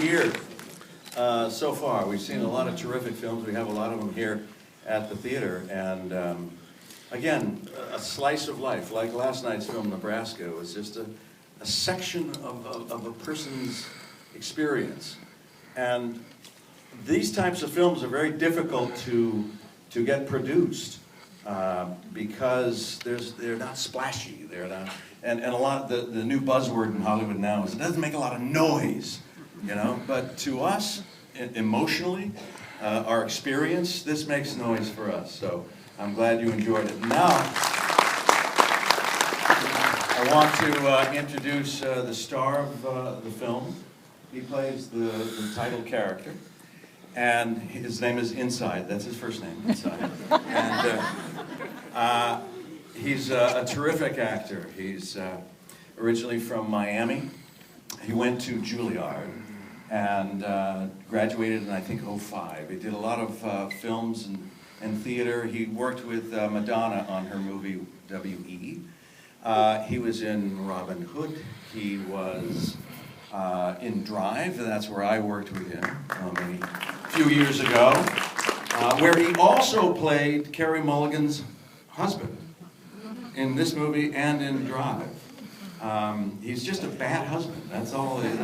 year so far. We've seen a lot of terrific films. We have a lot of them here at the theater. And again, a slice of life. Like last night's film, Nebraska, was just a section of a person's experience. And these types of films are very difficult to get produced because they're not splashy. They're not, and a lot the new buzzword in Hollywood now is it doesn't make a lot of noise, you know. But to us, emotionally, our experience, this makes noise for us. So I'm glad you enjoyed it. Now, I want to introduce the star of the film. He plays the title character, and his name is Inside. That's his first name, Inside. And he's a terrific actor. He's originally from Miami. He went to Juilliard and graduated in, I think, '05. He did a lot of films and theater. He worked with Madonna on her movie W.E. He was in Robin Hood. He was in Drive, and that's where I worked with him a few years ago, where he also played Carey Mulligan's husband in this movie and in Drive. He's just a bad husband, that's all it is.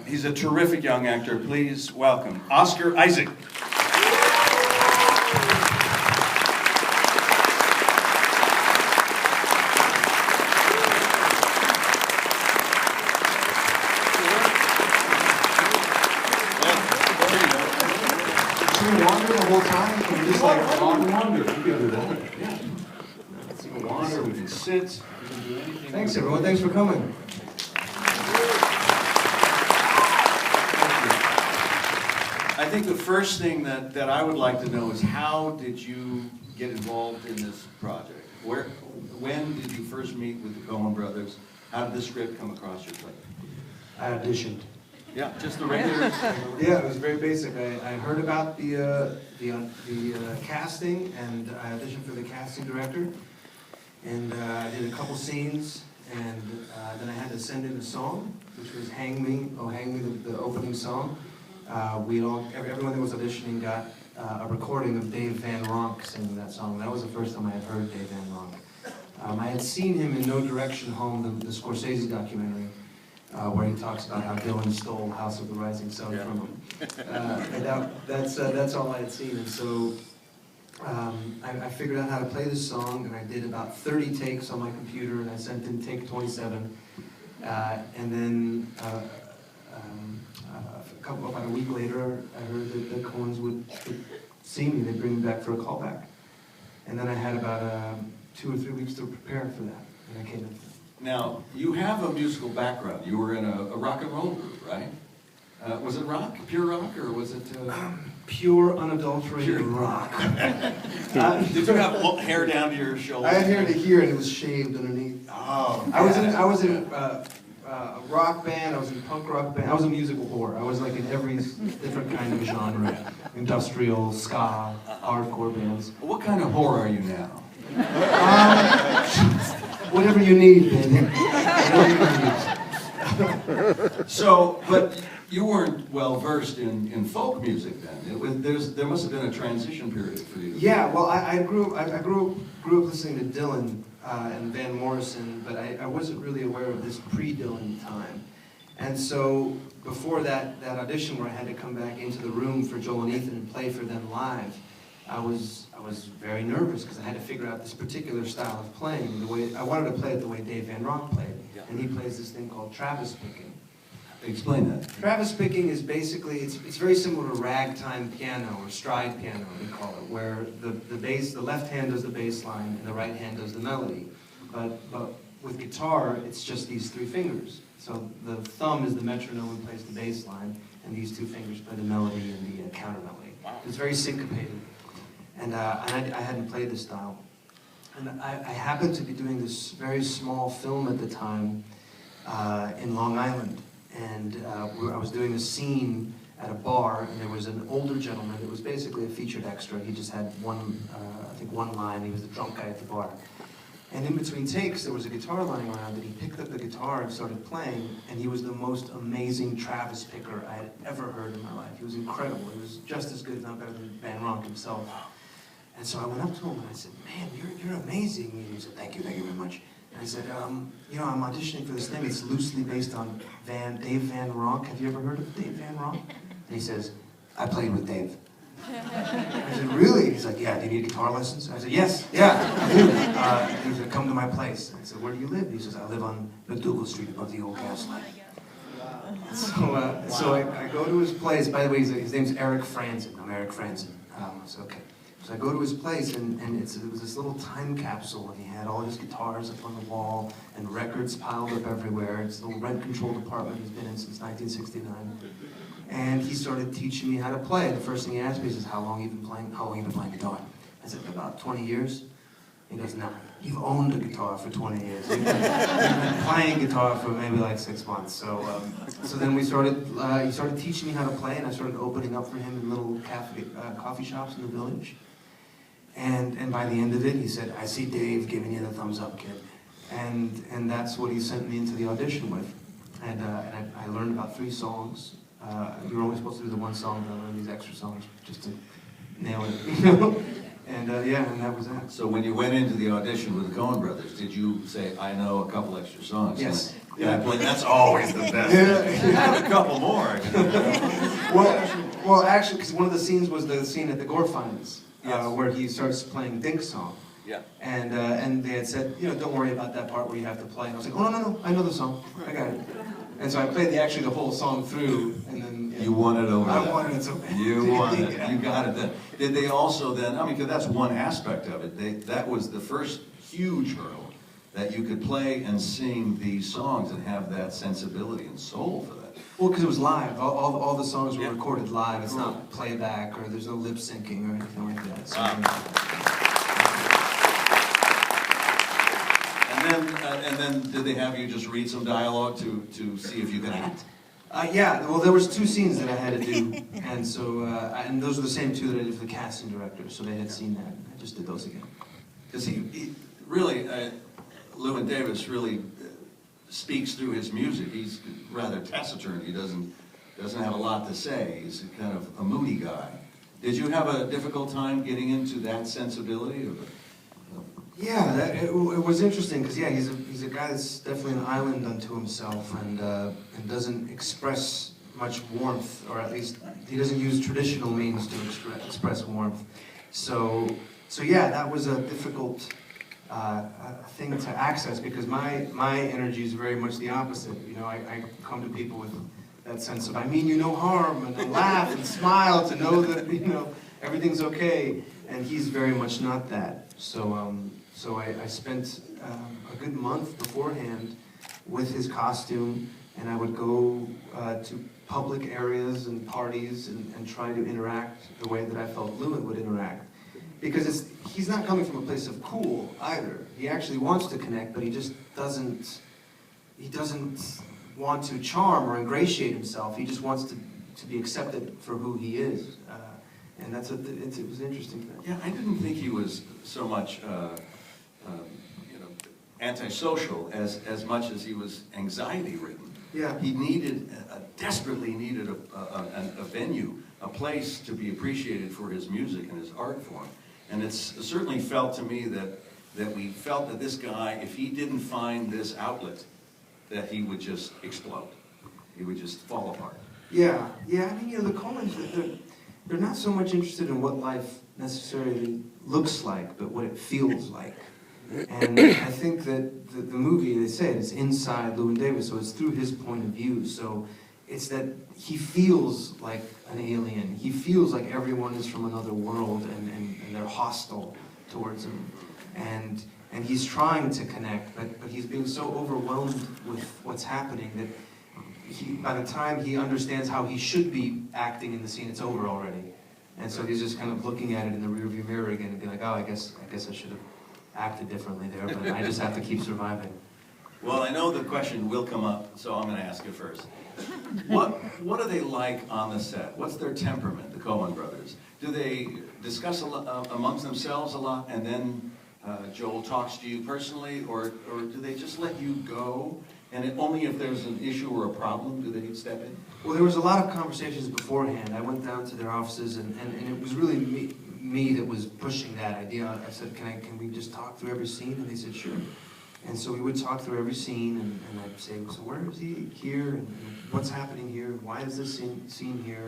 He's a terrific young actor. Please welcome Oscar Isaac. Wander the whole time? Can we just like wander? We can do that. Yeah. We can wander, we can sit, we can do anything. Thanks everyone, thanks for coming. I think the first thing that I would like to know is how did you get involved in this project? When did you first meet with the Coen brothers? How did the script come across your plate? I auditioned. Yeah, just the regular. Yeah, it was very basic. I heard about the casting, and I auditioned for the casting director, and I did a couple scenes, and then I had to send in a song, which was "Hang Me," "Oh Hang Me," the opening song. Everyone that was auditioning got a recording of Dave Van Ronk singing that song. That was the first time I had heard Dave Van Ronk. I had seen him in No Direction Home, the Scorsese documentary. Where he talks about how Llewyn stole House of the Rising Sun from him. And that's all I had seen. And so I figured out how to play this song, and I did about 30 takes on my computer, and I sent in take 27. And then about a week later, I heard that the Coens would see me. They'd bring me back for a callback. And then I had about 2 or 3 weeks to prepare for that, and I came in. Now, you have a musical background. You were in a rock and roll group, right? Was it rock? Pure rock? Or was it... Pure, unadulterated rock. Did you have hair down to your shoulders? I had hair to here, and it was shaved underneath. Oh. I was in a rock band. I was in a punk rock band. I was a musical whore. I was like in every different kind of genre. Industrial, ska, hardcore bands. What kind of whore are you now? Whatever you need, baby. So, but you weren't well versed in folk music then. There must have been a transition period for you. Yeah, well, I grew up listening to Dylan and Van Morrison, but I wasn't really aware of this pre-Dylan time. And so before that audition where I had to come back into the room for Joel and Ethan and play for them live, I was very nervous because I had to figure out this particular style of playing. The way I wanted to play it the way Dave Van Ronk played, and he plays this thing called Travis picking. Explain that. Travis picking is basically it's very similar to ragtime piano or stride piano, we call it, where the left hand does the bass line and the right hand does the melody. But with guitar, it's just these 3 fingers. So the thumb is the metronome and plays the bass line, and these 2 fingers play the melody and the counter melody. Wow. It's very syncopated. And I hadn't played this style. And I happened to be doing this very small film at the time in Long Island. And I was doing a scene at a bar, and there was an older gentleman that was basically a featured extra. He just had one line. He was the drunk guy at the bar. And in between takes, there was a guitar lying around, and he picked up the guitar and started playing, and he was the most amazing Travis picker I had ever heard in my life. He was incredible. He was just as good, if not better than Van Ronk himself. And so I went up to him and I said, "Man, you're amazing." And he said, thank you very much." And I said, "You know, I'm auditioning for this thing. It's loosely based on Dave Van Ronk. Have you ever heard of Dave Van Ronk?" And he says, "I played with Dave." I said, "Really?" He's like, "Yeah, do you need guitar lessons?" I said, "Yes, yeah, I do." He said, "Come to my place." I said, "Where do you live?" He says, "I live on McDougal Street above the old castle." So I go to his place. By the way, his name's Eric Franzen. I'm Eric Franzen. I said, "Okay." So I go to his place, and it was this little time capsule, and he had all his guitars up on the wall, and records piled up everywhere. It's a little rent-controlled apartment he's been in since 1969. And he started teaching me how to play. The first thing he asked me is, "How long have you been playing guitar?" I said, "About 20 years. He goes, "No, you've owned a guitar for 20 years. You've been playing guitar for maybe like 6 months." So then he started teaching me how to play, and I started opening up for him in little coffee shops in the village. And by the end of it, he said, "I see Dave giving you the thumbs up, kid." And that's what he sent me into the audition with. And I learned about 3 songs. We were only supposed to do the 1 song, but I learned these extra songs just to nail it, you know? And yeah, and that was that. So when you went into the audition with the Coen brothers, did you say, "I know a couple extra songs"? Yes. Yeah, that's always the best. Yeah. You have a couple more. Well, actually, because one of the scenes was the scene at the Gore Finds, Yes. where he starts playing Dink's song. Yeah. And they had said, "You know, don't worry about that part where you have to play." And I was like, "Oh, no, I know the song. I got it." And so I played the whole song through, and then... You won it over. I wanted it so bad. You won it. Yeah. You got it then. Did they also then, I mean, because that's one aspect of it, that was the first huge hurdle, that you could play and sing these songs and have that sensibility and soul for that. Well, because it was live. All the songs were Yeah. recorded live. It's Cool. not playback, or there's no lip syncing or anything like that. So, And then did they have you just read some dialogue to see if you could act? yeah, well, there was 2 scenes that I had to do, and so and those were the same 2 that I did for the casting director, so they had seen that. I just did those again. Because he really, Llewyn Davis really speaks through his music. He's rather taciturn. He doesn't have a lot to say. He's kind of a moody guy. Did you have a difficult time getting into that sensibility? Yeah, it was interesting because yeah, he's a guy that's definitely an island unto himself, and doesn't express much warmth, or at least he doesn't use traditional means to express warmth. So yeah, that was a difficult thing to access, because my energy is very much the opposite. You know, I come to people with that sense of, I mean you no harm, and I laugh and smile to know that, you know, everything's okay, and he's very much not that. So I spent a good month beforehand with his costume, and I would go to public areas and parties and try to interact the way that I felt Llewyn would interact. Because he's not coming from a place of cool either. He actually wants to connect, but he just doesn't want to charm or ingratiate himself. He just wants to be accepted for who he is. And it was interesting. Yeah, I didn't think he was so much antisocial as much as he was anxiety-ridden. Yeah. He desperately needed a venue, a place to be appreciated for his music and his art form. And it's certainly felt to me that we felt that this guy, if he didn't find this outlet, that he would just explode. He would just fall apart. Yeah. I mean, you know, the Coens, they're not so much interested in what life necessarily looks like, but what it feels like. And I think that the movie, they say, it's inside Llewyn Davis, so it's through his point of view. So it's that he feels like an alien. He feels like everyone is from another world, and they're hostile towards him. And he's trying to connect, but he's being so overwhelmed with what's happening that by the time he understands how he should be acting in the scene, it's over already. And so he's just kind of looking at it in the rearview mirror again and being like, oh, I guess I should have acted differently there, but I just have to keep surviving. Well, I know the question will come up, so I'm going to ask it first. What are they like on the set? What's their temperament, the Coen brothers? Do they discuss amongst themselves a lot, and then Joel talks to you personally, or do they just let you go? And only if there's an issue or a problem do they step in? Well, there was a lot of conversations beforehand. I went down to their offices, and it was really me that was pushing that idea. I said, can we just talk through every scene? And they said, sure. And so we would talk through every scene, and I'd say, so where is he here? And what's happening here? Why is this scene here?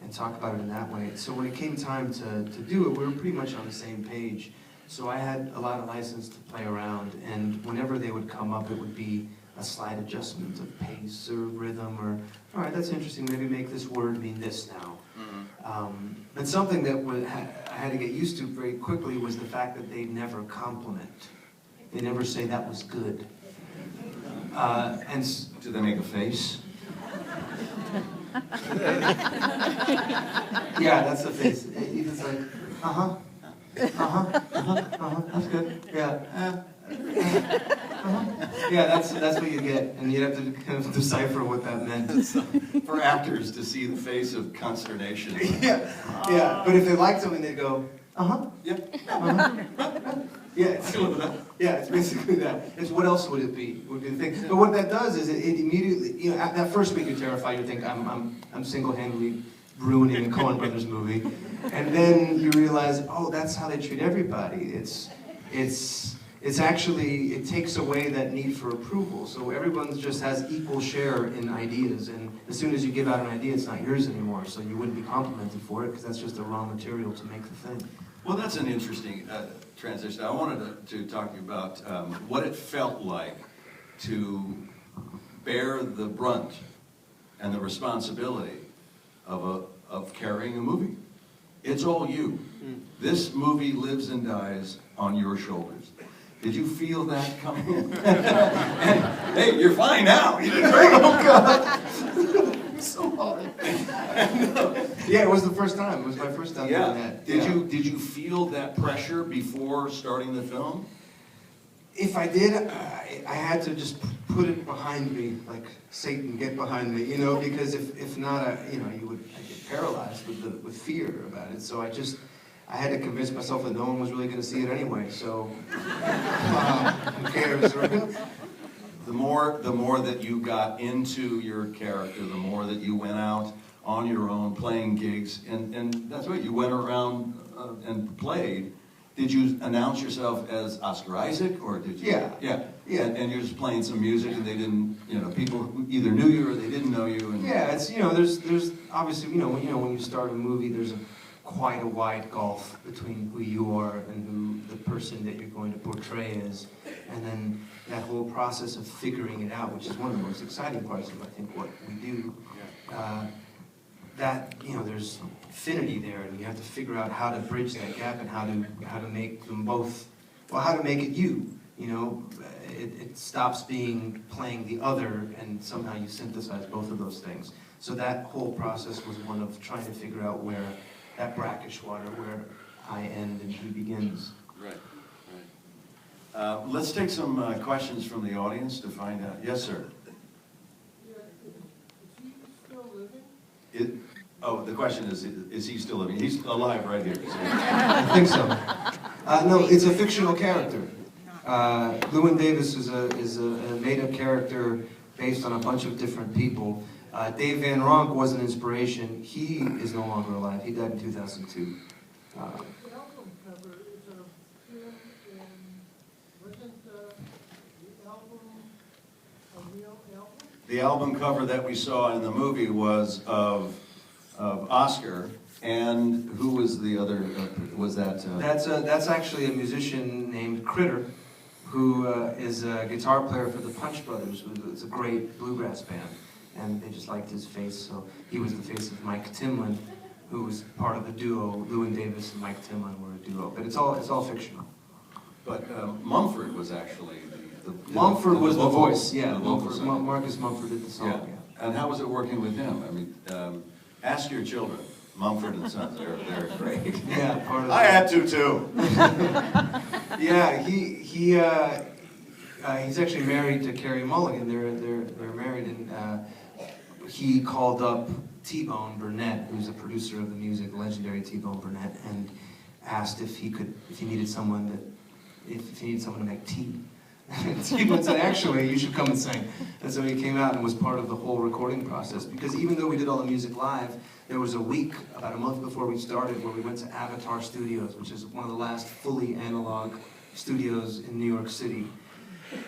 And talk about it in that way. So when it came time to do it, we were pretty much on the same page. So I had a lot of license to play around, and whenever they would come up, it would be a slight adjustment of pace or rhythm, or, all right, that's interesting, maybe make this word mean this now. Mm-hmm. But something that I had to get used to very quickly was the fact that they never compliment. They never say that was good. Do they make a face? Yeah, that's the face. It's like, that's good. Yeah, yeah, that's what you get, and you'd have to kind of decipher what that meant. For actors to see the face of consternation. Yeah. But if they liked something, they'd go, Yeah. Yeah, it's basically that. It's what else would it be? Would be the thing. But what that does is it immediately, at that first week you're terrified. You think I'm single-handedly ruining a Coen Brothers movie, and then you realize, oh, that's how they treat everybody. It's actually, it takes away that need for approval. So everyone just has equal share in ideas, and as soon as you give out an idea, it's not yours anymore. So you wouldn't be complimented for it because that's just the raw material to make the thing. Well, that's an interesting transition. I wanted to talk to you about what it felt like to bear the brunt and the responsibility of carrying a movie. It's all you. This movie lives and dies on your shoulders. Did you feel that coming in? Hey, you're fine now. You did great. Oh, God. So hard. Yeah, it was the first time. It was my first time doing that. Did you feel that pressure before starting the film? If I did, I had to just put it behind me, like Satan, get behind me, because if not, I'd get paralyzed with fear about it. So I had to convince myself that no one was really going to see it anyway. So who cares, right? The more that you got into your character, the more that you went out on your own playing gigs, and that's right, you went around and played. Did you announce yourself as Oscar Isaac, or did you? Yeah. And you're just playing some music, and they didn't, people either knew you or they didn't know you. And yeah, it's there's obviously when you start a movie, there's quite a wide gulf between who you are and who the person that you're going to portray is, and then that whole process of figuring it out, which is one of the most exciting parts of I think what we do. There's affinity there, and you have to figure out how to bridge that gap and how to make them both. Well, how to make it you. It stops being playing the other, and somehow you synthesize both of those things. So that whole process was one of trying to figure out where that brackish water, where I end and he begins. Right. Let's take some questions from the audience to find out. Yes, sir. Is he still living? The question is he still living? He's alive right here. So. I think so. No, it's a fictional character. Llewyn Davis is a made-up character based on a bunch of different people. Dave Van Ronk was an inspiration. He is no longer alive. He died in 2002. The album cover is of him, and wasn't the album a real album? The album cover that we saw in the movie was of Oscar, and who was the other? Was that? That's actually a musician named Critter, who is a guitar player for the Punch Brothers. It's a great bluegrass band, and they just liked his face, so he was the face of Mike Timlin, who was part of the duo. Llewyn Davis and Mike Timlin were a duo, but it's all fictional. But Mumford was actually Mumford was the voice. The Yeah, vocal Marcus Mumford did the song. Yeah. And how was it working with him? I mean, ask your children. Mumford and Sons, they're great. Yeah, part of I had to too. Yeah, he's actually married to Carrie Mulligan. They're married, and he called up T-Bone Burnett, who's a producer of the music, legendary T-Bone Burnett, and asked if he needed someone that if he needed someone to make tea. And T-Bone said, actually, you should come and sing. And so he came out and was part of the whole recording process. Because even though we did all the music live, there was a week, about a month before we started, where we went to Avatar Studios, which is one of the last fully analog studios in New York City.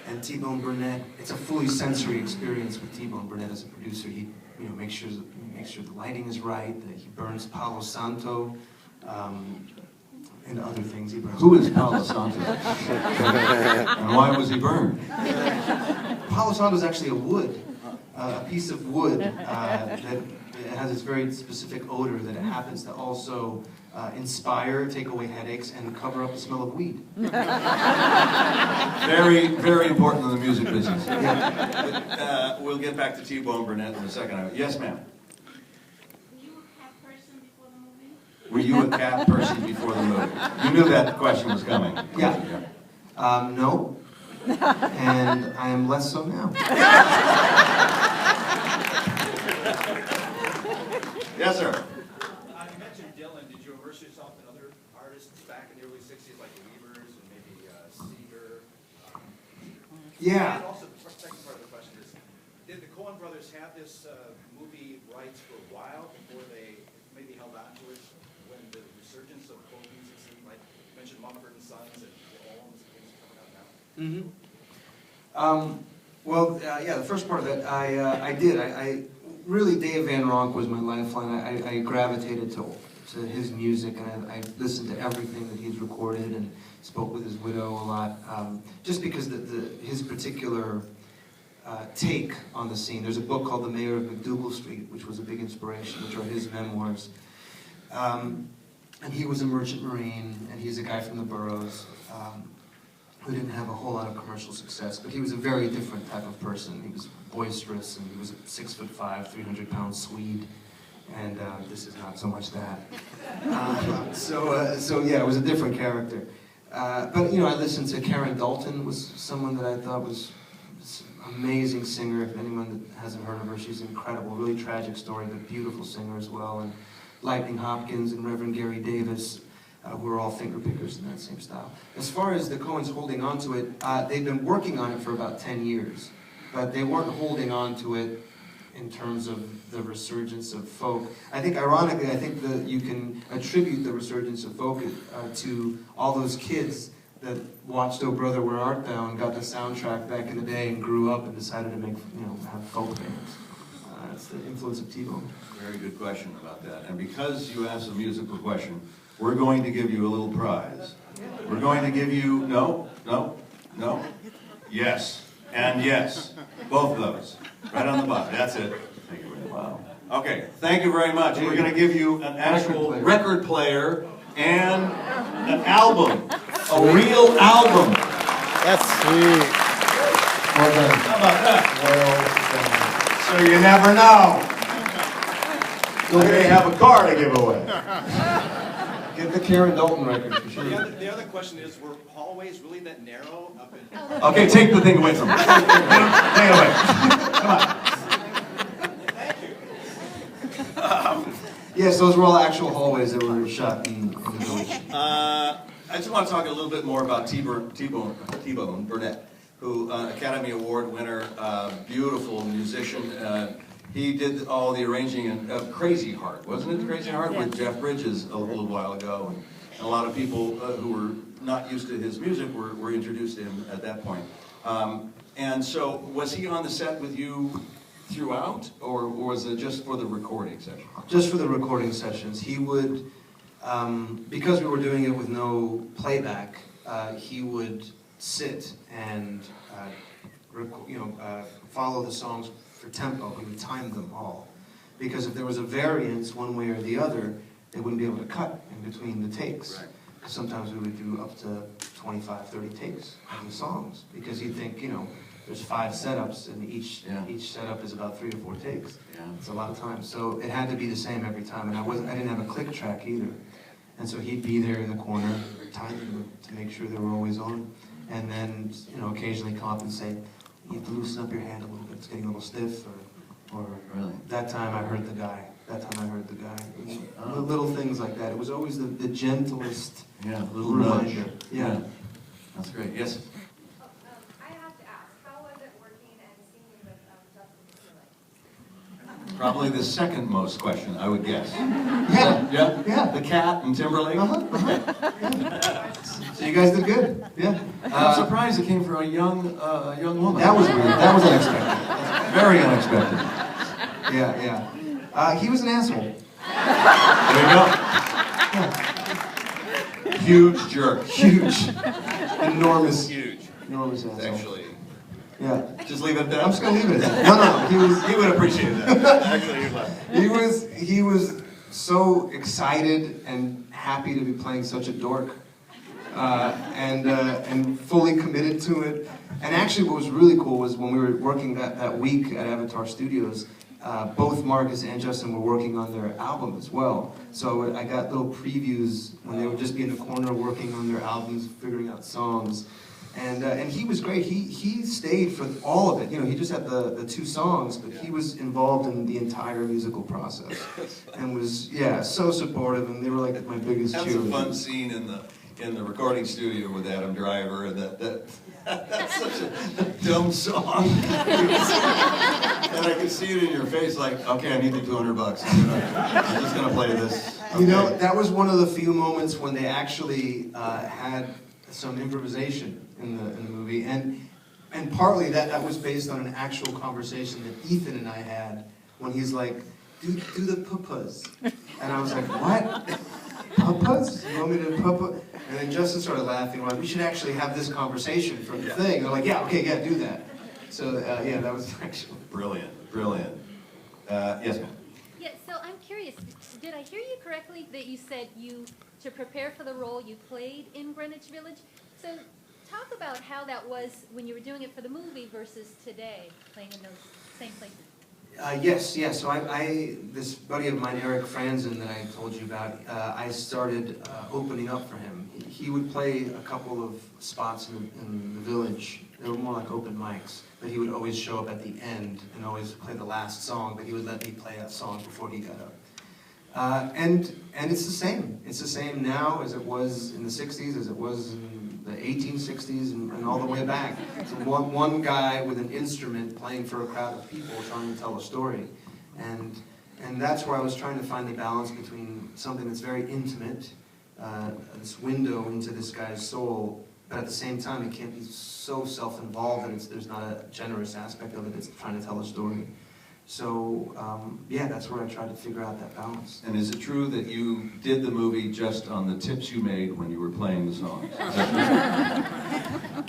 And T-Bone Burnett, it's a fully sensory experience with T-Bone Burnett as a producer. He makes sure the lighting is right, that he burns Palo Santo, and other things he burns. Who is Palo Santo? And why was he burned? Palo Santo is actually a wood, a piece of wood that has this very specific odor that it happens to also inspire, take away headaches, and cover up the smell of weed. Very, very important in the music business. But, we'll get back to T-Bone Burnett in a second. Yes, ma'am. Were you a cat person before the movie? You knew that question was coming. Yeah. No. And I am less so now. Yes, sir. You mentioned Dylan. Did you immerse yourself in other artists back in the early 60s, like the Weavers and maybe Seeger? Yeah. And also, the second part of the question is, did the Coen brothers have this movie rights for a while before they maybe held on to it when the resurgence of folk music seemed like, you mentioned Mumford and Sons and the Olms and things coming out now? Well, yeah, the first part of it, I did. I really, Dave Van Ronk was my lifeline. I gravitated to his music, and I listened to everything that he's recorded and spoke with his widow a lot, just because his particular take on the scene. There's a book called The Mayor of McDougal Street, which was a big inspiration, which are his memoirs. And he was a merchant marine, and he's a guy from the boroughs, who didn't have a whole lot of commercial success, but he was a very different type of person. He was boisterous, and he was a 6'5", 300-pound Swede, and this is not so much that. So yeah, it was a different character. But I listened to Karen Dalton, was someone that I thought was an amazing singer. If anyone that hasn't heard of her, she's incredible. Really tragic story, but beautiful singer as well. And Lightning Hopkins and Reverend Gary Davis. Who are all finger pickers in that same style. As far as the Coens holding on to it, they've been working on it for about 10 years, but they weren't holding on to it in terms of the resurgence of folk. I think, ironically, that you can attribute the resurgence of folk to all those kids that watched Oh Brother, Where Art Thou and got the soundtrack back in the day and grew up and decided to make, have folk bands. That's the influence of T-Bone. Very good question about that. And because you asked a musical question, we're going to give you a little prize. We're going to give you, no, yes, and yes. Both of those. Right on the bottom. That's it. Thank you very much. Wow. Okay, thank you very much. We're going to give you an actual record player and an album. A real album. That's sweet. Well done. How about that? Well So you never know. You may have a car to give away. Get the Karen Dalton record for sure. The other question is, were hallways really that narrow up in... Okay, take the thing away from me. Take it away. Come on. Thank you. Yes, those were all actual hallways that were shot in the village. I just want to talk a little bit more about T-Bone Burnett, who Academy Award winner, beautiful musician. He did all the arranging of Crazy Heart, wasn't it? Crazy Heart with Jeff Bridges a little while ago, and a lot of people who were not used to his music were introduced to him at that point. And so, was he on the set with you throughout, or was it just for the recording session? Just for the recording sessions. He would, because we were doing it with no playback, he would sit and follow the songs for tempo. He would time them all. Because if there was a variance one way or the other, they wouldn't be able to cut in between the takes. Right. Sometimes we would do up to 25, 30 takes of the songs. Because you'd think, there's 5 setups, and each setup is about 3 to 4 takes. Yeah. It's a lot of time. So it had to be the same every time. And I didn't have a click track either. And so he'd be there in the corner, timing them to make sure they were always on. And then, occasionally come up and say, you have to loosen up your hand a little bit. It's getting a little stiff, or Really? that time I heard the guy. Little things like that. It was always the gentlest Yeah, a little reminder. nudge. Yeah. That's great. Yes? I have to ask, how was it working and singing with Justin Timberlake? Probably the second most question, I would guess. Yeah. Yeah? Yeah. The cat and Timberlake? So you guys did good. Yeah. I'm surprised it came from a young woman. That was weird. That was unexpected. Very unexpected. Yeah. He was an asshole. There you go. Huge jerk. Huge. Enormous. Huge. Enormous asshole. Actually. Yeah. Just leave it at that. I'm just gonna leave it at that. No. He would appreciate that. Actually, he would. He was so excited and happy to be playing such a dork, and fully committed to it. And actually, what was really cool was when we were working that week at Avatar Studios, both Marcus and Justin were working on their album as well. So I got little previews when they would just be in the corner working on their albums, figuring out songs. And he was great. He stayed for all of it. You know, he just had the 2 songs, but he was involved in the entire musical process, and was so supportive. And they were like my biggest cheerleaders. That's a fun scene in the recording studio with Adam Driver, and that's such a dumb song. And I could see it in your face, like, okay, I need the $200. I'm just gonna play this. Okay. You know, that was one of the few moments when they actually had some improvisation in the movie, and partly that was based on an actual conversation that Ethan and I had when he's like, do the pupas, and I was like, what? Pupas? You want me to papa? And then Justin started laughing, like, we should actually have this conversation for the thing. And I'm like, yeah, okay, yeah, do that. So that was actually Brilliant. Yes, ma'am. Yeah, so I'm curious, did I hear you correctly that you said to prepare for the role, you played in Greenwich Village? So talk about how that was when you were doing it for the movie versus today, playing in those same places. Yes. So this buddy of mine, Eric Franzen, that I told you about, I started opening up for him. He would play a couple of spots in the village. They were more like open mics, but he would always show up at the end and always play the last song, but he would let me play that song before he got up. And it's the same. It's the same now as it was in the 60s, as it was in the 1860s, and all the way back. So one guy with an instrument playing for a crowd of people trying to tell a story. And that's where I was trying to find the balance between something that's very intimate, this window into this guy's soul, but at the same time it can't be so self-involved that there's not a generous aspect of it. It's trying to tell a story. So, that's where I tried to figure out that balance. And is it true that you did the movie just on the tips you made when you were playing the songs?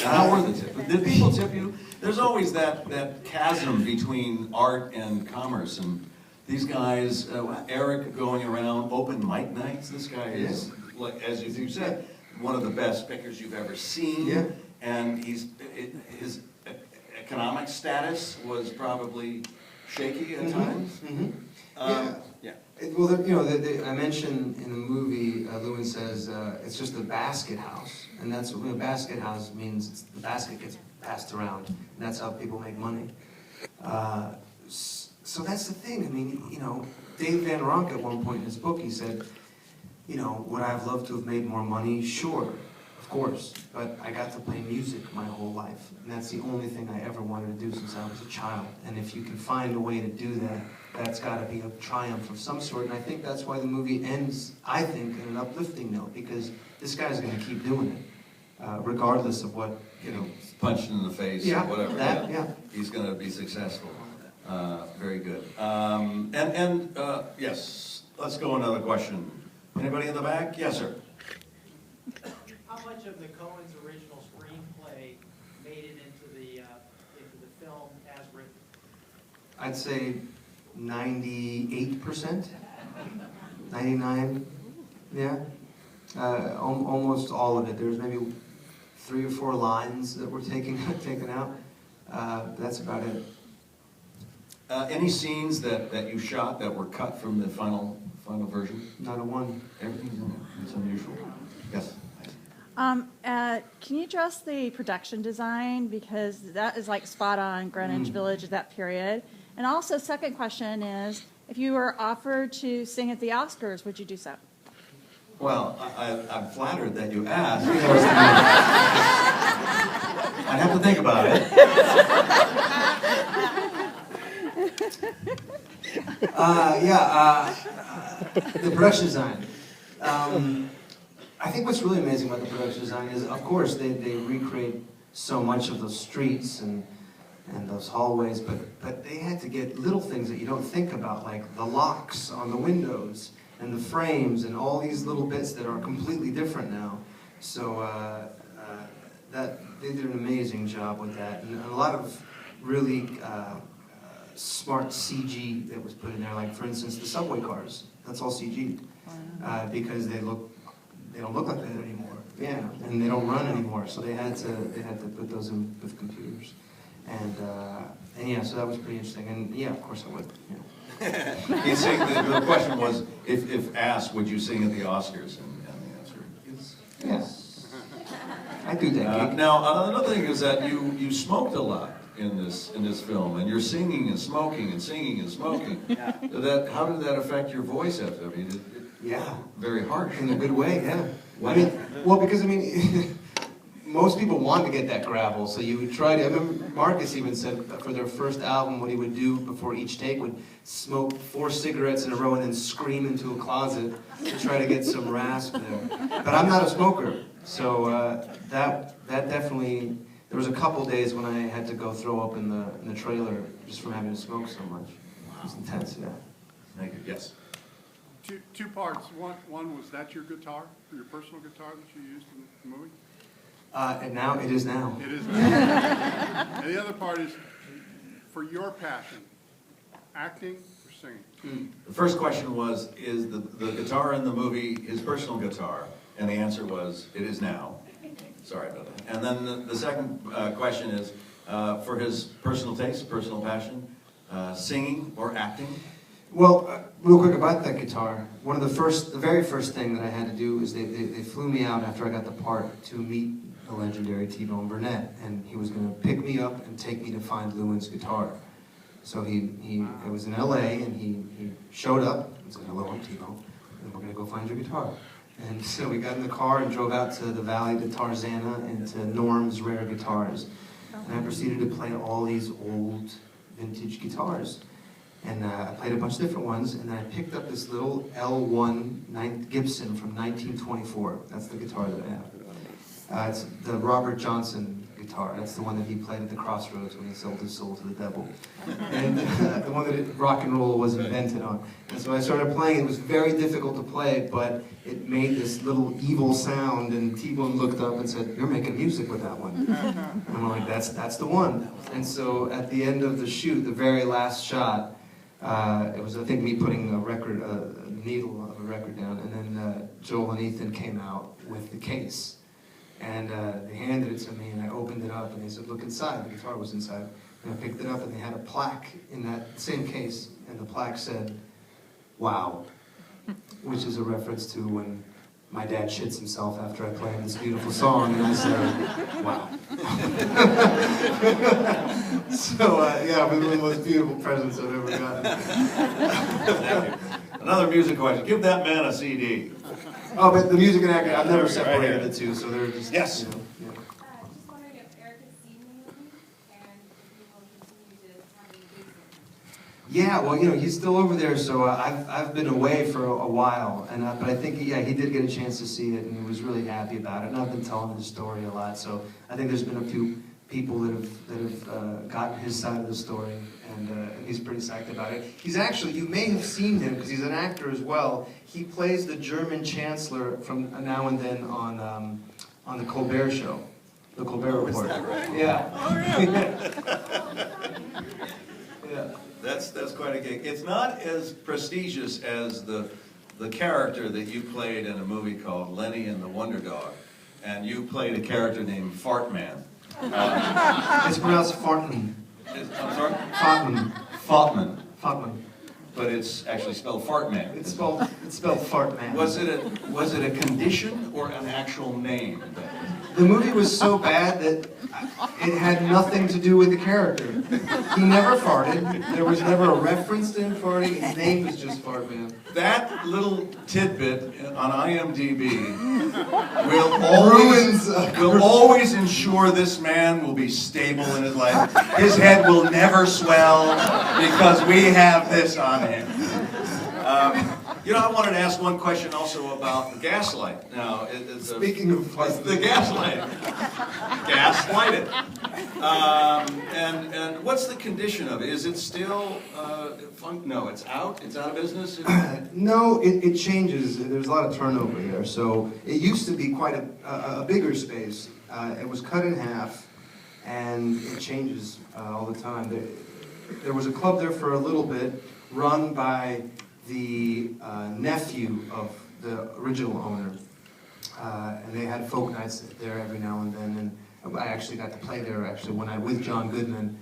How were the tips? Did people tip you? There's always that chasm between art and commerce, and these guys, Eric going around open mic nights, this guy is, like, as you said, one of the best pickers you've ever seen. Yeah. And his economic status was probably shaky at times. Yeah. Well, I mentioned in the movie, Llewyn says it's just a basket house, and that's what a basket house means. The basket gets passed around, and that's how people make money. So that's the thing. I mean, Dave Van Ronk at one point in his book, he said, would I have loved to have made more money? Sure, of course, but I got to play music my whole life, and that's the only thing I ever wanted to do since I was a child. And if you can find a way to do that, that's got to be a triumph of some sort. And I think that's why the movie ends, I think, in an uplifting note, because this guy's going to keep doing it, regardless of what, Punched in the face or whatever. He's going to be successful. Very good. Yes, let's go another question. Anybody in the back? Yes, sir. How much of the Coen's original screenplay made it into the film as written? I'd say 98%, 99%, yeah. Almost all of it. There's maybe 3 or 4 lines that were taken out. That's about it. Any scenes that you shot that were cut from the final version? Not a one. Everything's in there. It's unusual. Yes. Can you address the production design, because that is like spot on Greenwich Village at that period? And also, second question is, if you were offered to sing at the Oscars, would you do so? Well, I'm flattered that you asked. I'd have to think about it. The production design. I think what's really amazing about the production design is, of course, they recreate so much of those streets and those hallways, but they had to get little things that you don't think about, like the locks on the windows and the frames and all these little bits that are completely different now. So they did an amazing job with that, and a lot of really smart CG that was put in there. Like, for instance, the subway cars. That's all CG because they don't look like that anymore. Yeah, and they don't run anymore. So they had to put those in with computers, and yeah, so that was pretty interesting. And yeah, of course I would. Yeah. You sing, the question was, if asked, would you sing at the Oscars? And the answer is yes. I do that gig. Now, another thing is that you smoked a lot in this film, and you're singing and smoking and singing and smoking. Yeah. How did that affect your voice after? I mean, Yeah. very harsh. In a good way, yeah. Because most people want to get that gravel, so you would try to. I remember Marcus even said that for their first album, what he would do before each take would smoke 4 cigarettes in a row and then scream into a closet to try to get some rasp there. But I'm not a smoker, so that definitely. There was a couple days when I had to go throw up in the trailer just from having to smoke so much. It was intense, yeah. Thank you. Yes. Two parts. One was that your guitar, your personal guitar that you used in the movie? And now it is now. It is now. And the other part is for your passion, acting or singing? The first question was, is the guitar in the movie his personal guitar? And the answer was, it is now. Sorry about that. And then the second question is, for his personal taste, personal passion, singing or acting? Well, real quick about that guitar. The very first thing that I had to do is they flew me out after I got the part to meet the legendary T-Bone Burnett, and he was going to pick me up and take me to find Llewyn's guitar. So I was in L.A. and he showed up and said, "Hello, I'm T-Bone, and we're going to go find your guitar." And so we got in the car and drove out to the Valley to Tarzana and to Norm's Rare Guitars. And I proceeded to play all these old vintage guitars. And I played a bunch of different ones, and then I picked up this little L1 Gibson from 1924. That's the guitar that I have. It's the Robert Johnson guitar. That's the one that he played at the Crossroads when he sold his soul to the devil. And the one that rock and roll was invented on. And so I started playing. It was very difficult to play, but it made this little evil sound, and T-Bone looked up and said, "You're making music with that one." And I'm like, that's the one. And so at the end of the shoot, the very last shot, it was, I think, me putting a needle of a record down, and then Joel and Ethan came out with the case. And they handed it to me, and I opened it up, and they said, "Look inside." The guitar was inside. And I picked it up, and they had a plaque in that same case, and the plaque said, "Wow," which is a reference to when my dad shits himself after I play this beautiful song, and I say, "Wow." So, yeah, it was one of the most beautiful presents I've ever gotten. Thank you. Another music question. Give that man a CD. Oh, but the music and acting, I've never separated the two, so they're just, Yes. you know. Yeah. Just wondering if Eric has seen the movie and if he will continue to have any gigs with him. Yeah, well, he's still over there, so I've been away for a while, and but I think he did get a chance to see it, and he was really happy about it. And I've been telling the story a lot, so I think there's been a few people that have gotten his side of the story, and he's pretty psyched about it. He's actually, you may have seen him because he's an actor as well. He plays the German chancellor from now and then on the Colbert Show, the Colbert Report. Is that right? Yeah. Oh, yeah. Yeah. That's quite a gig. It's not as prestigious as the character that you played in a movie called Lenny and the Wonder Dog, and you played a character named Fart Man. It's pronounced Fartman. I'm sorry? Fartman. Faultman. Fartman. But it's actually spelled Fart Man. It's spelled Fartman. Was it a condition or an actual name? The movie was so bad that it had nothing to do with the character. He never farted. There was never a reference to him farting. His name was just Fart Man. That little tidbit on IMDb will always ensure this man will be stable in his life. His head will never swell because we have this on him. You know, I wanted to ask one question also about the gaslight. Now, Speaking of the gaslight. Gaslighted. And what's the condition of it? Is it still no, it's out? It's out of business? No, it changes. There's a lot of turnover here. So it used to be quite a bigger space. It was cut in half, and it changes all the time. There was a club there for a little bit, run by the nephew of the original owner. And they had folk nights there every now and then. And I actually got to play there when I with John Goodman.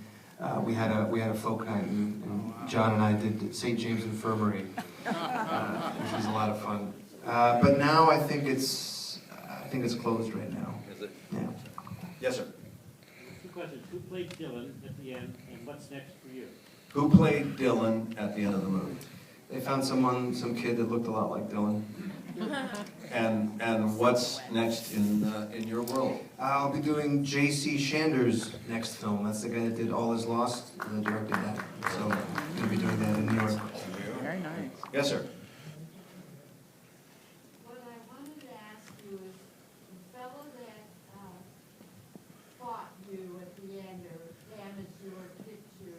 We had a folk night, and John and I did St. James Infirmary, which was a lot of fun. But now I think it's closed right now. Is it? Yeah. Yes, sir. Two questions. Who played Dylan at the end, and what's next for you? Who played Dylan at the end of the movie? They found some kid that looked a lot like Dylan. And what's next in your world? I'll be doing J.C. Shander's next film. That's the guy that did All Is Lost, and directed that. So I'm going to be doing that in New York. Very nice. Yes, sir. What I wanted to ask you is, the fellow that fought you at the end or damaged you or kicked you,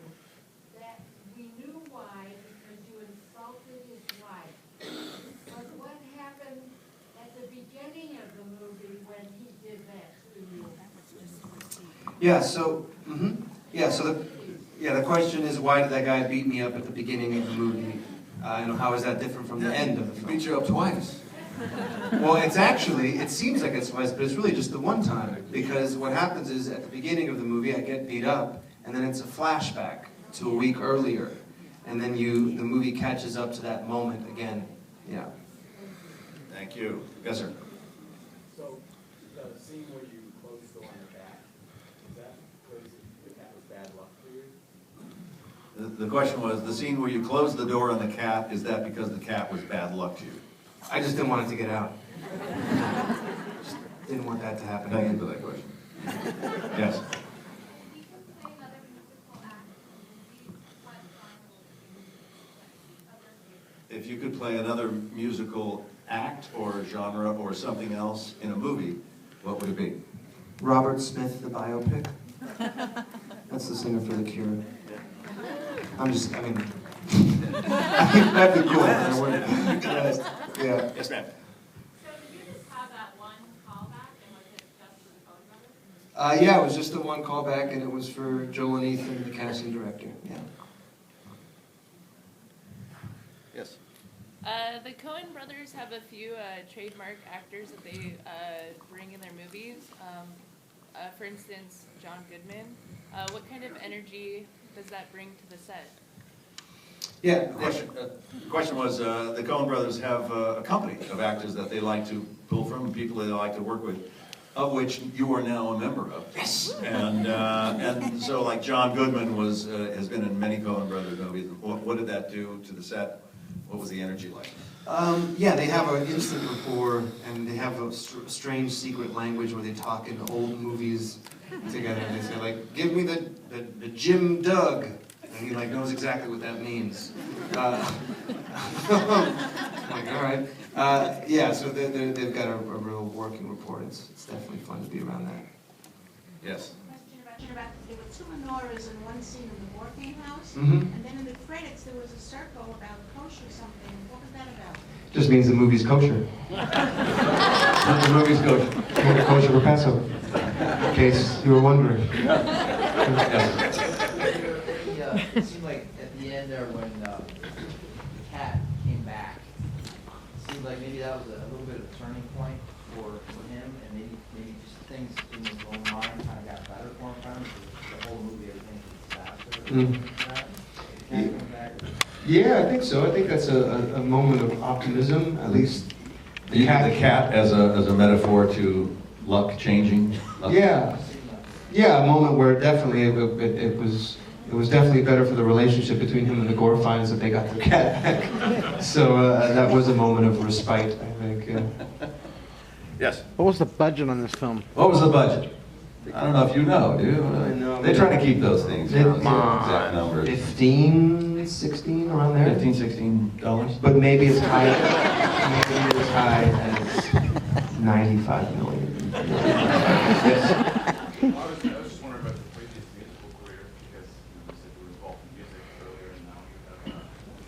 that we knew why because you insulted his wife. But what happened at the beginning of the movie when he did that to you? Yeah. So. The question is, why did that guy beat me up at the beginning of the movie? And how is that different from the end of the He film? beat you up twice. Well, it seems like it's twice, but it's really just the one time. Because what happens is, at the beginning of the movie, I get beat up, and then it's a flashback to a week earlier. And then the movie catches up to that moment again. Yeah. Thank you. Yes, sir. So, the scene where you close the door on the cat, is that because the cat was bad luck for you? The question was, the scene where you close the door on the cat, is that because the cat was bad luck to you? I just didn't want it to get out. Just didn't want that to happen Thank you again. for that question. Yes. If you could play another musical act or genre or something else in a movie, what would it be? Robert Smith, the biopic. That's the singer for The Cure. That'd be cool. Yeah. Yes, ma'am. So did you just have that one callback, and was it just for the Coen Brothers? Yeah, it was just the one callback, and it was for Joel and Ethan, the casting director. Yeah. Yes. The Coen brothers have a few trademark actors that they bring in their movies. For instance, John Goodman. What kind of energy does that bring to the set? Yeah. The question was, the Coen brothers have a company of actors that they like to pull from, people they like to work with, of which you are now a member of. Yes. And so, like John Goodman has been in many Coen brothers movies. What did that do to the set? What was the energy like? Yeah, they have an instant rapport, and they have a strange secret language where they talk in old movies together. And they say, like, give me the Jim Doug. And he knows exactly what that means. I'm like, all right. Yeah, so they've got a real working rapport. It's definitely fun to be around that. Yes. Question about there were two menorahs in one scene in the working house, Mhm. and then in the credits there was a circle about kosher something. What was that about? Just means the movie's kosher. The movie's kosher. Kosher for Passover. In case you were wondering. It seemed like at the end there when the cat came back, it seemed like maybe that was a little bit of a turning point for him, and maybe just things in his own mind kind of got better for him. The whole movie, everything was disaster. Yeah, I think so. I think that's a moment of optimism, at least. You had the cat as a metaphor to luck changing? Luck? Yeah, yeah, a moment where definitely it was definitely better for the relationship between him and the Gorfines that they got their cat back. So that was a moment of respite, I think. Yes. What was the budget on this film? What was the budget? I don't know if you know, do you? I know. They try to keep those things. Come Exact numbers. 15, 16, around there. $15, $16. But maybe as high as 95 million. Yes. I was just wondering about the previous musical career, because you said you were involved in music earlier, and now you have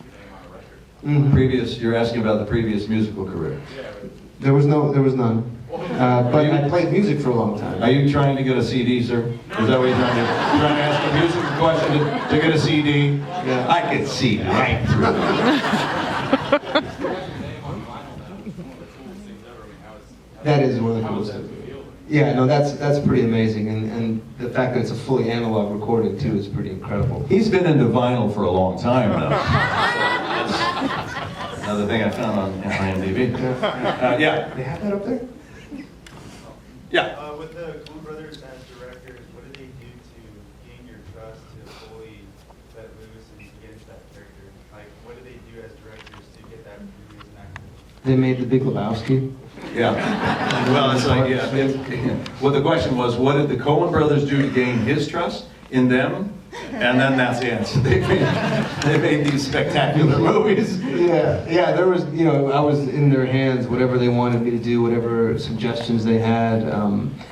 your name on a record. Mhm. You're asking about the previous musical career. Yeah. There was none. But I played music for a long time. Are you trying to get a CD, sir? Is that what you're trying to ask a musical question to get a CD? Yeah. I could see right through it. That is one of the coolest things. Yeah, no, that's pretty amazing, and the fact that it's a fully analog recording too is pretty incredible. He's been into vinyl for a long time now. Another thing I found on IMDb. Yeah. They have that up there? Yeah. With the Coen Brothers as directors, what did they do to gain your trust to fully let loose and to get into that character? Like, what did they do as directors to get that from you as an actor? They made The Big Lebowski. Yeah. Well, it's like, yeah. Well, the question was, what did the Coen brothers do to gain his trust in them? And then that's the answer. They made these spectacular movies. Yeah, there was, I was in their hands, whatever they wanted me to do, whatever suggestions they had.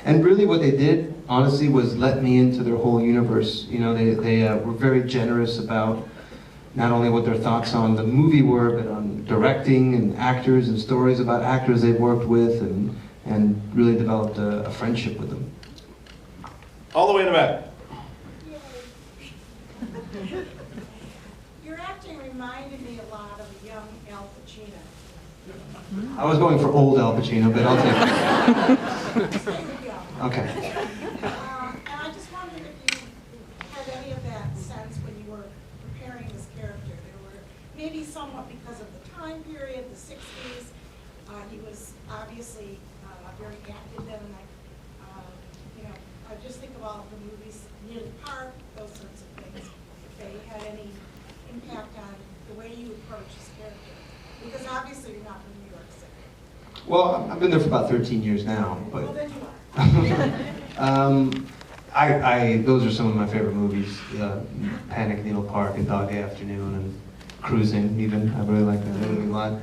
And really what they did, honestly, was let me into their whole universe. They were very generous about not only what their thoughts on the movie were, but on directing and actors and stories about actors they've worked with, and really developed a friendship with them. All the way in the back. Your acting reminded me a lot of a young Al Pacino. I was going for old Al Pacino, but I'll take it. Stay with young. Okay. And I just wondered if you had any of that sense when you were preparing this character. There were maybe somewhat because of the time period, the 60s. He was obviously very active then, and I just think of all the movies near the park, those sorts of things. If they had any impact on the way you approach this character, because obviously you're not from New York City. Well, I've been there for about 13 years now, but. Well, then you are. Those are some of my favorite movies. Panic at Needle Park and Dog Day Afternoon and Cruising even. I really like that movie a lot.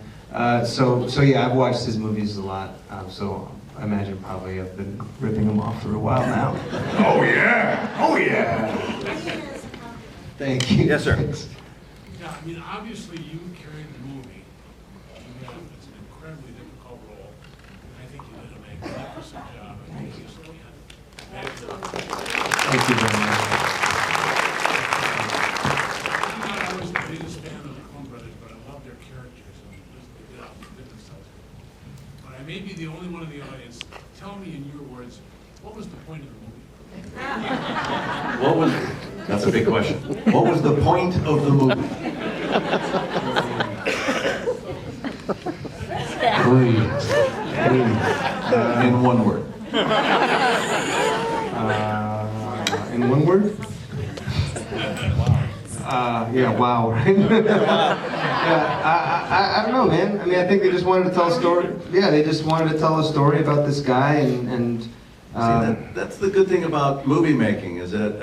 So yeah, I've watched his movies a lot. So I imagine probably I've been ripping them off for a while now. Oh yeah! Oh yeah! Thank you. Yes, sir. Yeah, I mean, obviously you carried the movie. It's an incredibly difficult role. And I think you did a magnificent job. I think you just Thank you very much. I'm not always the biggest fan of the Coen Brothers, but I love their characters and they did themselves. But I may be the only one in the audience. Tell me in your words, what was the point of the movie? That's a big question. What was the point of the movie? In one word. In one word? Yeah, wow, right? I don't know, man. I mean, I think they just wanted to tell a story. Yeah, they just wanted to tell a story about this guy, and See, that's the good thing about movie making, is that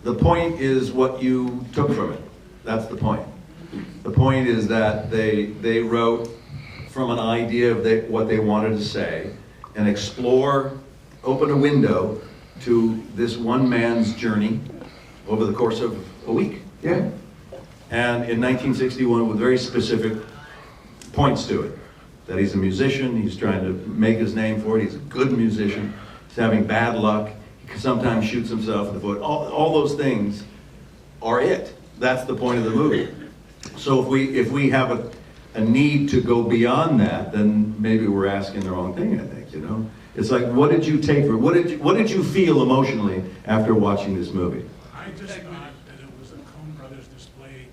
the point is what you took from it. That's the point. The point is that they wrote from an idea of what they wanted to say and open a window to this one man's journey over the course of a week. Yeah. And in 1961, with very specific points to it. That he's a musician, he's trying to make his name for it, he's a good musician, he's having bad luck, he sometimes shoots himself in the foot. All those things are it. That's the point of the movie. So if we have a need to go beyond that, then maybe we're asking the wrong thing, I think, It's like, what did you take from it? What did you feel emotionally after watching this movie? I just thought that it was a Coen Brothers display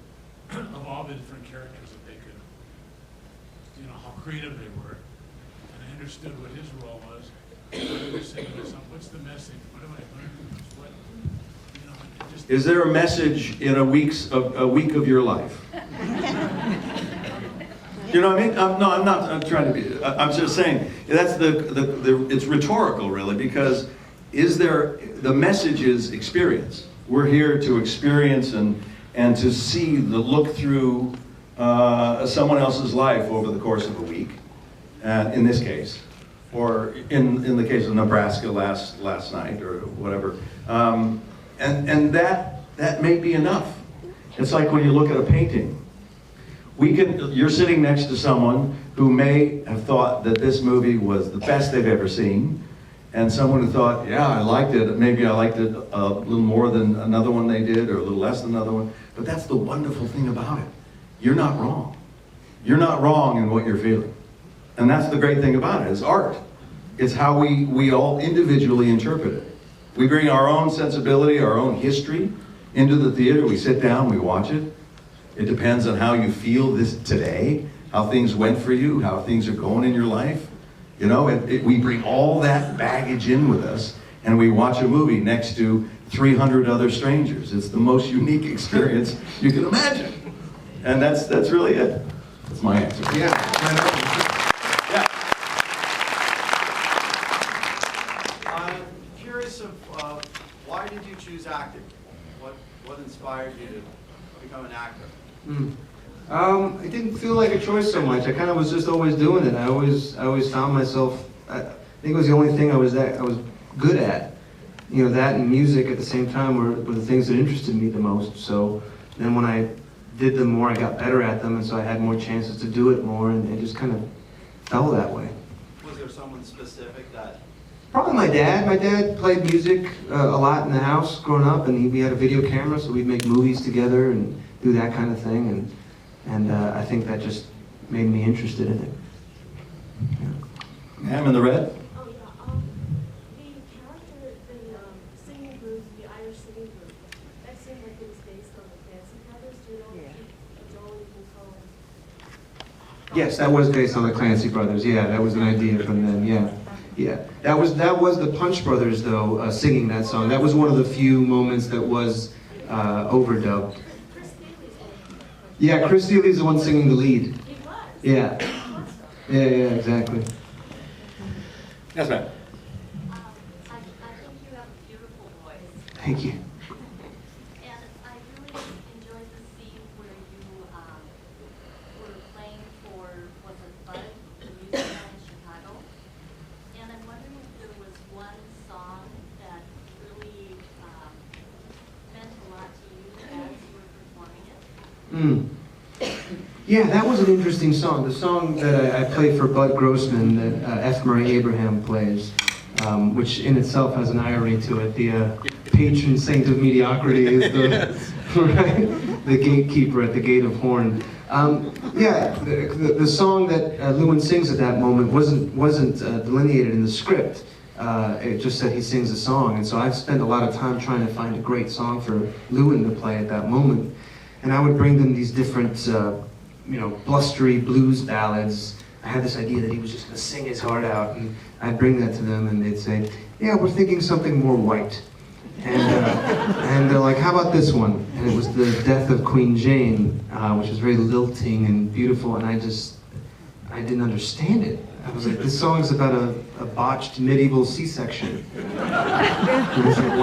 of all the different characters that they could, how creative they were. And I understood what his role was. I was saying to myself, what's the message? What have I learned? What, you know, it just. Is there a message in a week of your life? You know what I mean? No, I'm not. I'm trying to be. I'm just saying that's it's rhetorical, really, because is there the message is experience. We're here to experience and to see the look through someone else's life over the course of a week. In this case, or in the case of Nebraska last night or whatever, and that may be enough. It's like when you look at a painting. You're sitting next to someone who may have thought that this movie was the best they've ever seen, and someone who thought, yeah, I liked it, maybe I liked it a little more than another one they did, or a little less than another one. But that's the wonderful thing about it. You're not wrong. You're not wrong in what you're feeling. And that's the great thing about it. It's art. It's how we all individually interpret it. We bring our own sensibility, our own history into the theater. We sit down, we watch it. It depends on how you feel this today, how things went for you, how things are going in your life. You know, we bring all that baggage in with us, and we watch a movie next to 300 other strangers. It's the most unique experience you can imagine. And that's really it. That's my answer. Yeah. I'm curious of why did you choose acting? What inspired you to become an actor? It didn't feel like a choice so much. I kind of was just always doing it. I always found myself. I think it was the only thing I was good at. You know, that and music at the same time were the things that interested me the most. So then when I did them more, I got better at them, and so I had more chances to do it more, and it just kind of fell that way. Was there someone specific that? Probably my dad. My dad played music a lot in the house growing up, and we had a video camera, so we'd make movies together and do that kind of thing, and I think that just made me interested in it. Ma'am in the red? Oh, yeah, the character, the singing group, the Irish singing group, that seemed like it was based on the Cranston brothers. Do you know if Joel and Cohen? Yes, that was based on the Clancy brothers. Yeah, that was an idea from them. Yeah. That was the Punch Brothers though singing that song. That was one of the few moments that was overdubbed. Yeah, Chris Steele's the one singing the lead. Yeah. Yeah, exactly. Yes, ma'am. I think you have a beautiful voice. Thank you. And I really enjoyed the scene where you were playing for, was it Bud, the music hall in Chicago? And I'm wondering if there was one song that really meant a lot to you as you were performing it? Yeah, that was an interesting song. The song that I played for Bud Grossman that F. Murray Abraham plays, which in itself has an irony to it. The patron saint of mediocrity is the gatekeeper at the gate of horn. The song that Llewyn sings at that moment wasn't delineated in the script. It just said he sings a song, and so I've spent a lot of time trying to find a great song for Llewyn to play at that moment. And I would bring them these different, blustery blues ballads. I had this idea that he was just going to sing his heart out, and I'd bring that to them, and they'd say, "Yeah, we're thinking something more white." And they're like, "How about this one?" And it was the death of Queen Jane, which was very lilting and beautiful, and I didn't understand it. I was like, this song's about a botched medieval C-section. And I said,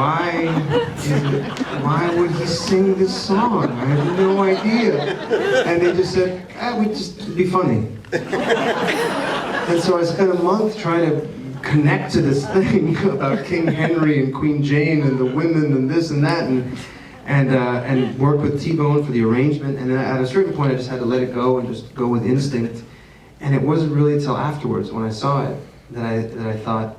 why would he sing this song? I had no idea. And they just said, it'd be funny. And so I spent a month trying to connect to this thing about King Henry and Queen Jane and the women and this and that, and work with T-Bone for the arrangement. And then at a certain point, I just had to let it go and just go with instinct. And it wasn't really until afterwards, when I saw it, that I thought,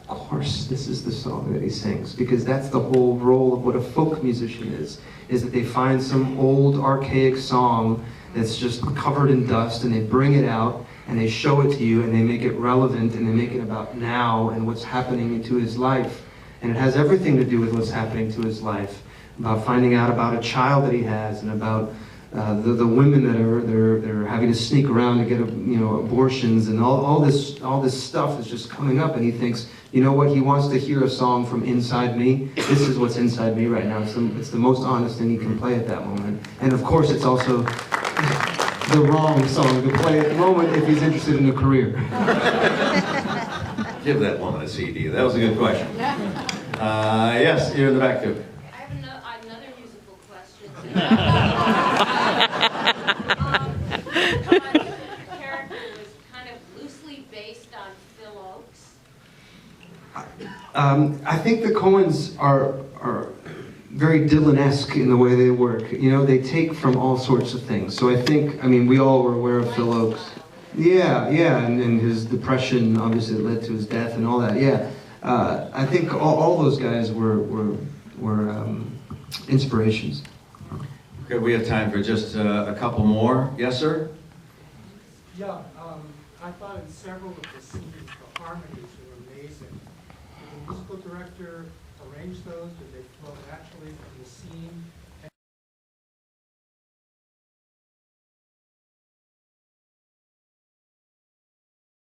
of course, this is the song that he sings. Because that's the whole role of what a folk musician is that they find some old, archaic song that's just covered in dust, and they bring it out, and they show it to you, and they make it relevant, and they make it about now and what's happening to his life. And it has everything to do with what's happening to his life, about finding out about a child that he has, and about the women that they're having to sneak around to get abortions, and all this stuff is just coming up, and he thinks you know what, he wants to hear a song from inside me. This is what's inside me right now. It's the most honest thing he can play at that moment. And of course, it's also the wrong song to play at the moment if he's interested in a career. Give that woman a CD. That was a good question. Yes, you're in the back too. I have another musical question. The character was kind of loosely based on Phil Oakes. I think the Coens are very Dylan-esque in the way they work. You know, they take from all sorts of things. So I think, I mean, we all were aware of Phil Oakes. Yeah, and his depression, obviously, that led to his death and all that. Yeah, I think all those guys were inspirations. Okay, we have time for just a couple more. Yes, sir? Yeah, I thought in several of the scenes, the harmonies were amazing. Did the musical director arrange those? Did they flow naturally from the scene?